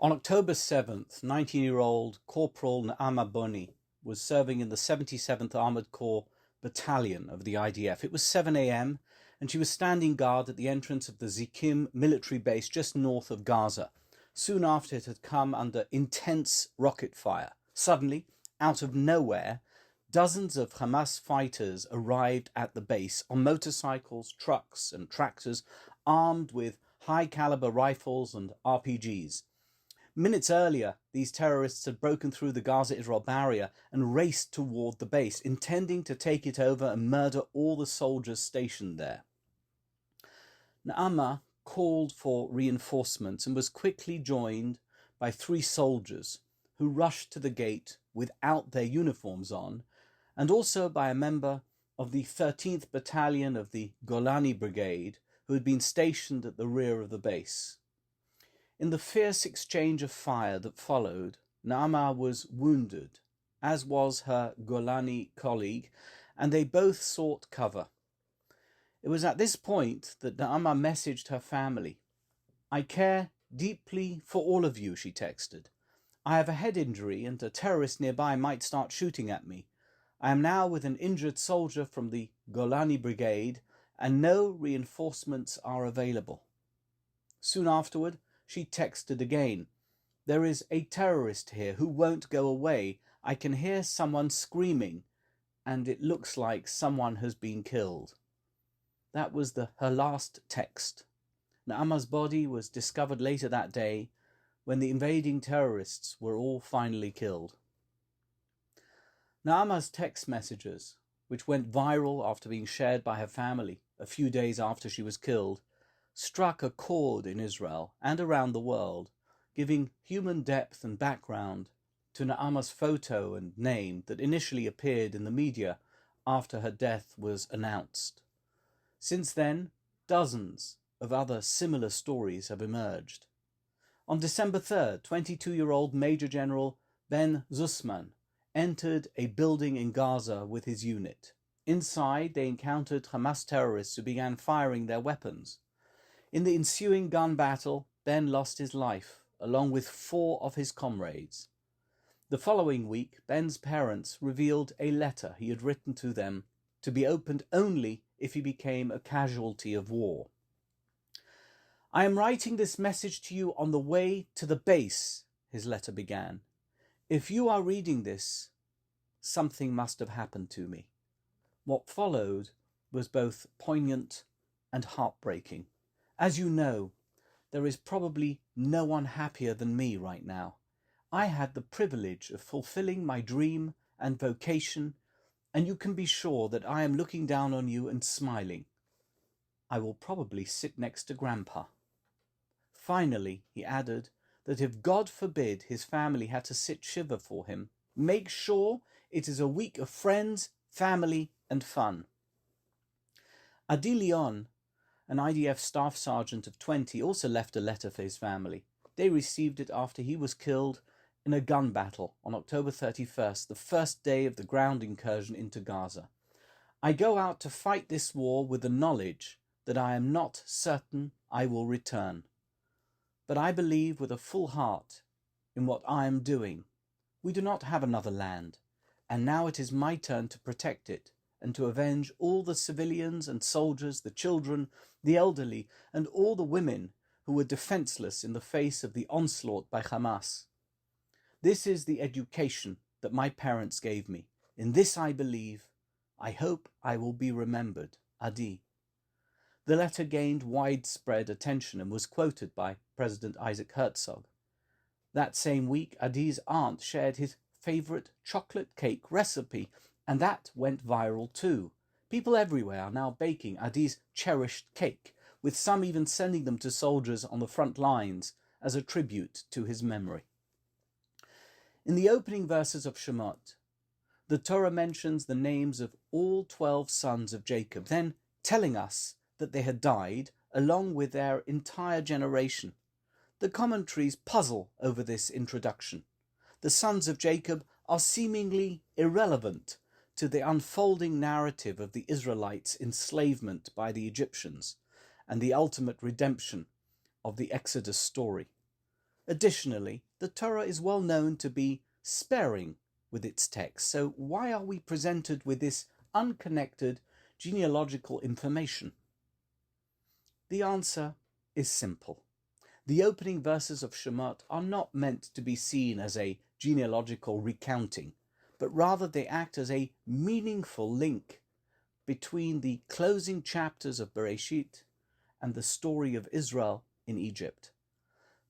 On October 7th, 19-year-old Corporal Naama Boni was serving in the 77th Armoured Corps Battalion of the IDF. It was 7 a.m. and she was standing guard at the entrance of the Zikim military base just north of Gaza. Soon after, it had come under intense rocket fire. Suddenly, out of nowhere, dozens of Hamas fighters arrived at the base on motorcycles, trucks and tractors, armed with high-caliber rifles and RPGs. Minutes earlier, these terrorists had broken through the Gaza-Israel barrier and raced toward the base, intending to take it over and murder all the soldiers stationed there. Naama called for reinforcements and was quickly joined by 3 soldiers who rushed to the gate without their uniforms on, and also by a member of the 13th Battalion of the Golani Brigade who had been stationed at the rear of the base. In the fierce exchange of fire that followed, Naama was wounded, as was her Golani colleague, and they both sought cover. It was at this point that Naama messaged her family. "I care deeply for all of you," she texted. "I have a head injury and a terrorist nearby might start shooting at me. I am now with an injured soldier from the Golani Brigade and no reinforcements are available." Soon afterward, she texted again. "There is a terrorist here who won't go away. I can hear someone screaming, and it looks like someone has been killed." That was her last text. Naama's body was discovered later that day when the invading terrorists were all finally killed. Naama's text messages, which went viral after being shared by her family a few days after she was killed, struck a chord in Israel and around the world, giving human depth and background to Naama's photo and name that initially appeared in the media after her death was announced. Since then, dozens of other similar stories have emerged. On December 3rd, 22-year-old Major General Ben Zussman entered a building in Gaza with his unit. Inside, they encountered Hamas terrorists who began firing their weapons. In the ensuing gun battle, Ben lost his life, along with 4 of his comrades. The following week, Ben's parents revealed a letter he had written to them to be opened only if he became a casualty of war. "I am writing this message to you on the way to the base," his letter began. "If you are reading this, something must have happened to me." What followed was both poignant and heartbreaking. As you know, there is probably no one happier than me right now. I had the privilege of fulfilling my dream and vocation, and you can be sure that I am looking down on you and smiling. I will probably sit next to Grandpa. Finally, he added that if God forbid his family had to sit shiva for him, make sure it is a week of friends, family and fun. Adi Leon, an IDF staff sergeant of 20, also left a letter for his family. They received it after he was killed in a gun battle on October 31st, the first day of the ground incursion into Gaza. "I go out to fight this war with the knowledge that I am not certain I will return. But I believe with a full heart in what I am doing. We do not have another land, and now it is my turn to protect it and to avenge all the civilians and soldiers, the children, the elderly, and all the women who were defenseless in the face of the onslaught by Hamas. This is the education that my parents gave me. In this I believe. I hope I will be remembered. Adi." The letter gained widespread attention and was quoted by President Isaac Herzog. That same week, Adi's aunt shared his favourite chocolate cake recipe, and that went viral too. People everywhere are now baking Adi's cherished cake, with some even sending them to soldiers on the front lines as a tribute to his memory. In the opening verses of Shemot, the Torah mentions the names of all 12 sons of Jacob, then telling us that they had died along with their entire generation. The commentaries puzzle over this introduction. The sons of Jacob are seemingly irrelevant to the unfolding narrative of the Israelites' enslavement by the Egyptians and the ultimate redemption of the Exodus story. Additionally, the Torah is well known to be sparing with its text, so why are we presented with this unconnected genealogical information? The answer is simple. The opening verses of Shemot are not meant to be seen as a genealogical recounting, but rather they act as a meaningful link between the closing chapters of Bereshit and the story of Israel in Egypt.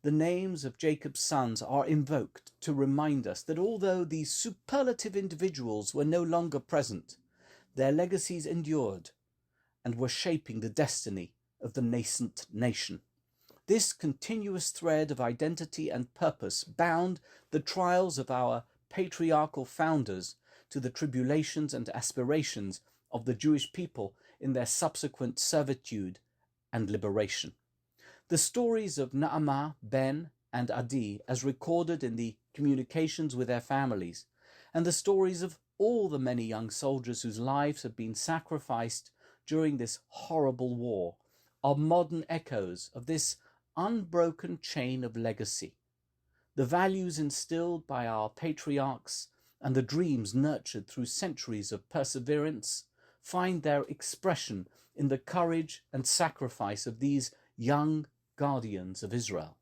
The names of Jacob's sons are invoked to remind us that although these superlative individuals were no longer present, their legacies endured and were shaping the destiny of the nascent nation. This continuous thread of identity and purpose bound the trials of our patriarchal founders to the tribulations and aspirations of the Jewish people in their subsequent servitude and liberation. The stories of Naamah, Ben, and Adi, as recorded in the communications with their families, and the stories of all the many young soldiers whose lives have been sacrificed during this horrible war, are modern echoes of this unbroken chain of legacy. The values instilled by our patriarchs and the dreams nurtured through centuries of perseverance find their expression in the courage and sacrifice of these young guardians of Israel.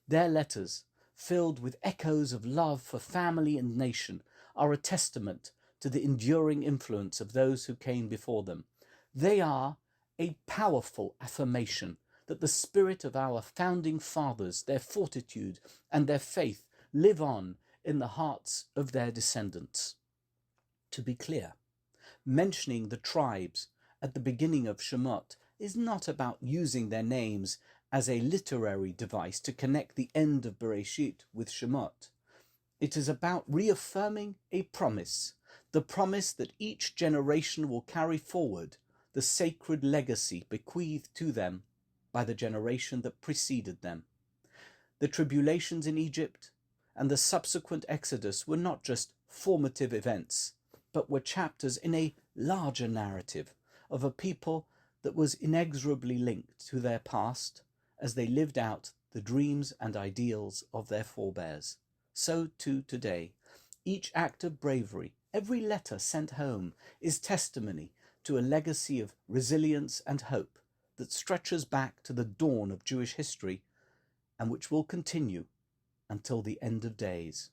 Their letters, filled with echoes of love for family and nation, are a testament to the enduring influence of those who came before them. They are a powerful affirmation that the spirit of our founding fathers, their fortitude and their faith live on in the hearts of their descendants. To be clear, mentioning the tribes at the beginning of Shemot is not about using their names as a literary device to connect the end of Bereshit with Shemot. It is about reaffirming a promise, the promise that each generation will carry forward the sacred legacy bequeathed to them by the generation that preceded them. The tribulations in Egypt and the subsequent exodus were not just formative events, but were chapters in a larger narrative of a people that was inexorably linked to their past as they lived out the dreams and ideals of their forebears. So too today, each act of bravery, every letter sent home, is testimony to a legacy of resilience and hope that stretches back to the dawn of Jewish history and which will continue until the end of days.